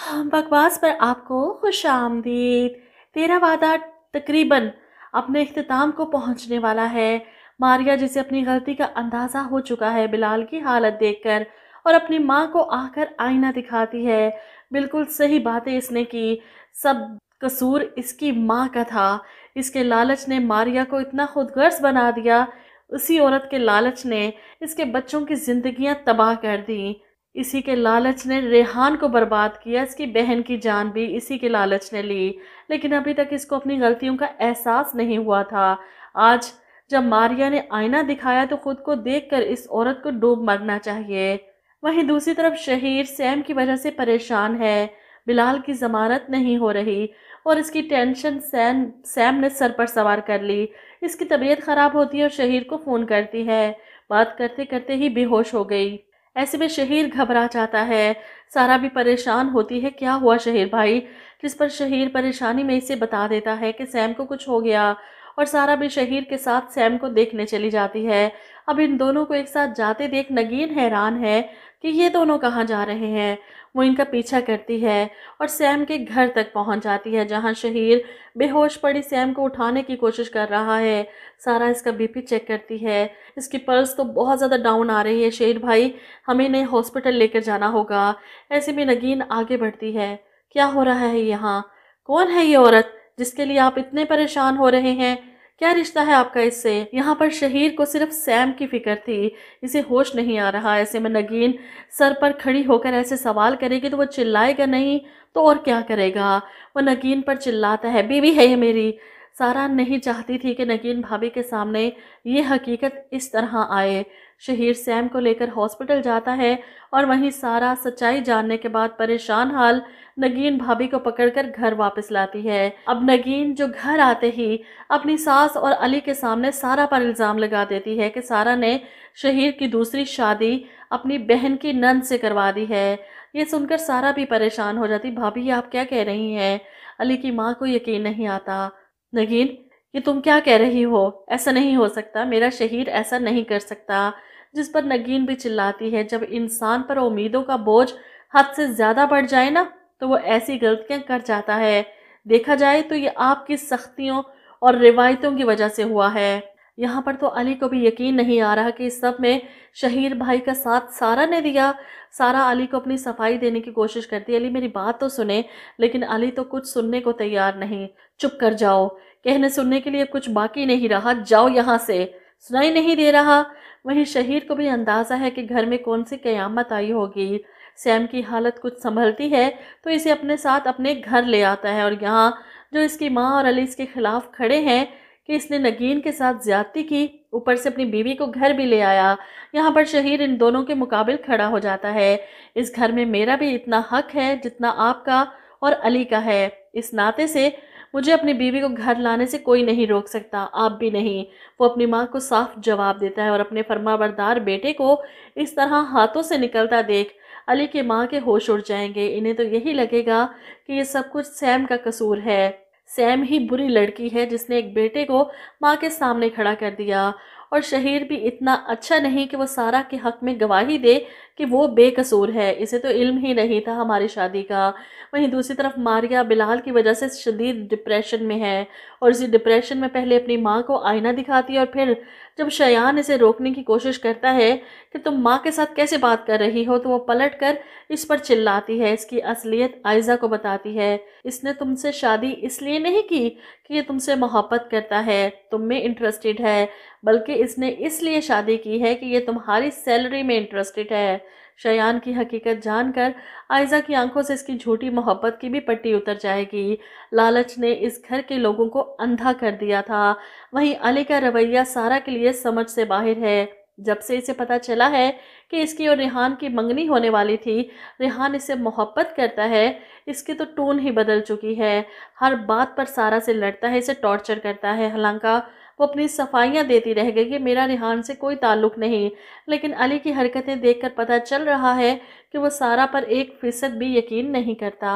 बकवास पर आपको खुश आमदीद। तेरा वादा तकरीबन अपने इख्तिताम को पहुंचने वाला है। मारिया, जिसे अपनी गलती का अंदाज़ा हो चुका है बिलाल की हालत देखकर, और अपनी माँ को आकर आईना दिखाती है। बिल्कुल सही बातें इसने की। सब कसूर इसकी माँ का था। इसके लालच ने मारिया को इतना खुदगर्ज बना दिया। उसी औरत के लालच ने इसके बच्चों की जिंदगियां तबाह कर दी। इसी के लालच ने रेहान को बर्बाद किया। इसकी बहन की जान भी इसी के लालच ने ली। लेकिन अभी तक इसको अपनी गलतियों का एहसास नहीं हुआ था। आज जब मारिया ने आईना दिखाया तो खुद को देखकर इस औरत को डूब मरना चाहिए। वहीं दूसरी तरफ शहीर सैम की वजह से परेशान है। बिलाल की जमानत नहीं हो रही और इसकी टेंशन सैम ने सर पर सवार कर ली। इसकी तबीयत खराब होती है और शहीर को फोन करती है। बात करते करते ही बेहोश हो गई। ऐसे में शहीर घबरा जाता है। सारा भी परेशान होती है, क्या हुआ शहीर भाई? जिस पर शहीर परेशानी में इसे बता देता है कि सैम को कुछ हो गया, और सारा भी शहीर के साथ सैम को देखने चली जाती है। अब इन दोनों को एक साथ जाते देख नगीन हैरान है कि ये दोनों कहाँ जा रहे हैं। वो इनका पीछा करती है और सैम के घर तक पहुंच जाती है, जहां शहीर बेहोश पड़ी सैम को उठाने की कोशिश कर रहा है। सारा इसका बीपी चेक करती है। इसकी पल्स तो बहुत ज़्यादा डाउन आ रही है। शहीर भाई, हमें इन्हें हॉस्पिटल लेकर जाना होगा। ऐसे में नगीन आगे बढ़ती है। क्या हो रहा है यहाँ? कौन है ये औरत जिसके लिए आप इतने परेशान हो रहे हैं? क्या रिश्ता है आपका इससे? यहाँ पर शहीर को सिर्फ सैम की फिक्र थी। इसे होश नहीं आ रहा। ऐसे में नगीन सर पर खड़ी होकर ऐसे सवाल करेगी तो वो चिल्लाएगा नहीं तो और क्या करेगा। वो नगीन पर चिल्लाता है, बीवी है ये मेरी। सारा नहीं चाहती थी कि नगीन भाभी के सामने ये हकीकत इस तरह आए। शहीर सैम को लेकर हॉस्पिटल जाता है और वहीं सारा सच्चाई जानने के बाद परेशान हाल नगीन भाभी को पकड़कर घर वापस लाती है। अब नगीन जो घर आते ही अपनी सास और अली के सामने सारा पर इल्ज़ाम लगा देती है कि सारा ने शहीर की दूसरी शादी अपनी बहन की नंद से करवा दी है। ये सुनकर सारा भी परेशान हो जाती। भाभी, आप क्या कह रही हैं? अली की माँ को यकीन नहीं आता। नगीन, ये तुम क्या कह रही हो? ऐसा नहीं हो सकता, मेरा शहीर ऐसा नहीं कर सकता। जिस पर नगीन भी चिल्लाती है, जब इंसान पर उम्मीदों का बोझ हद से ज़्यादा बढ़ जाए ना, तो वो ऐसी गलतियां कर जाता है। देखा जाए तो ये आपकी सख्तियों और रिवायतों की वजह से हुआ है। यहाँ पर तो अली को भी यकीन नहीं आ रहा कि इस सब में शहीर भाई का साथ सारा ने दिया। सारा अली को अपनी सफाई देने की कोशिश करती है, अली मेरी बात तो सुने, लेकिन अली तो कुछ सुनने को तैयार नहीं। चुप कर जाओ, कहने सुनने के लिए कुछ बाकी नहीं रहा, जाओ यहाँ से, सुनाई नहीं दे रहा। वहीं शहीर को भी अंदाज़ा है कि घर में कौन सी कयामत आई होगी। सैम की हालत कुछ संभलती है तो इसे अपने साथ अपने घर ले आता है, और यहाँ जो इसकी माँ और अली इसके खिलाफ खड़े हैं कि इसने नगीन के साथ ज्यादती की, ऊपर से अपनी बीवी को घर भी ले आया। यहाँ पर शहीर इन दोनों के मुकाबिल खड़ा हो जाता है। इस घर में मेरा भी इतना हक है जितना आपका और अली का है। इस नाते से मुझे अपनी बीवी को घर लाने से कोई नहीं रोक सकता, आप भी नहीं। वो अपनी माँ को साफ जवाब देता है, और अपने फरमाबरदार बेटे को इस तरह हाथों से निकलता देख अली की माँ के होश उड़ जाएंगे। इन्हें तो यही लगेगा कि ये सब कुछ सैम का कसूर है। सैम ही बुरी लड़की है जिसने एक बेटे को माँ के सामने खड़ा कर दिया, और शहीर भी इतना अच्छा नहीं कि वो सारा के हक में गवाही दे कि वो बेकसूर है। इसे तो इल्म ही नहीं था हमारी शादी का। वहीं दूसरी तरफ मारिया बिलाल की वजह से शदीद डिप्रेशन में है, और इसी डिप्रेशन में पहले अपनी माँ को आईना दिखाती है, और फिर जब शयान इसे रोकने की कोशिश करता है कि तुम माँ के साथ कैसे बात कर रही हो, तो वो पलट कर इस पर चिल्लाती है। इसकी असलियत आयजा को बताती है। इसने तुमसे शादी इसलिए नहीं की कि ये तुमसे मोहब्बत करता है, तुम में इंटरेस्टेड है, बल्कि इसने इसलिए शादी की है कि ये तुम्हारी सैलरी में इंटरेस्टेड है। शयान की हकीकत जानकर आयजा की आंखों से इसकी झूठी मोहब्बत की भी पट्टी उतर जाएगी। लालच ने इस घर के लोगों को अंधा कर दिया था। वहीं अली का रवैया सारा के लिए समझ से बाहर है। जब से इसे पता चला है कि इसकी और रेहान की मंगनी होने वाली थी, रेहान इससे मोहब्बत करता है, इसकी तो टोन ही बदल चुकी है। हर बात पर सारा से लड़ता है, इसे टॉर्चर करता है। हालांकि वो अपनी सफाइयाँ देती रह गई कि मेरा रेहान से कोई ताल्लुक़ नहीं, लेकिन अली की हरकतें देखकर पता चल रहा है कि वो सारा पर 1% भी यकीन नहीं करता।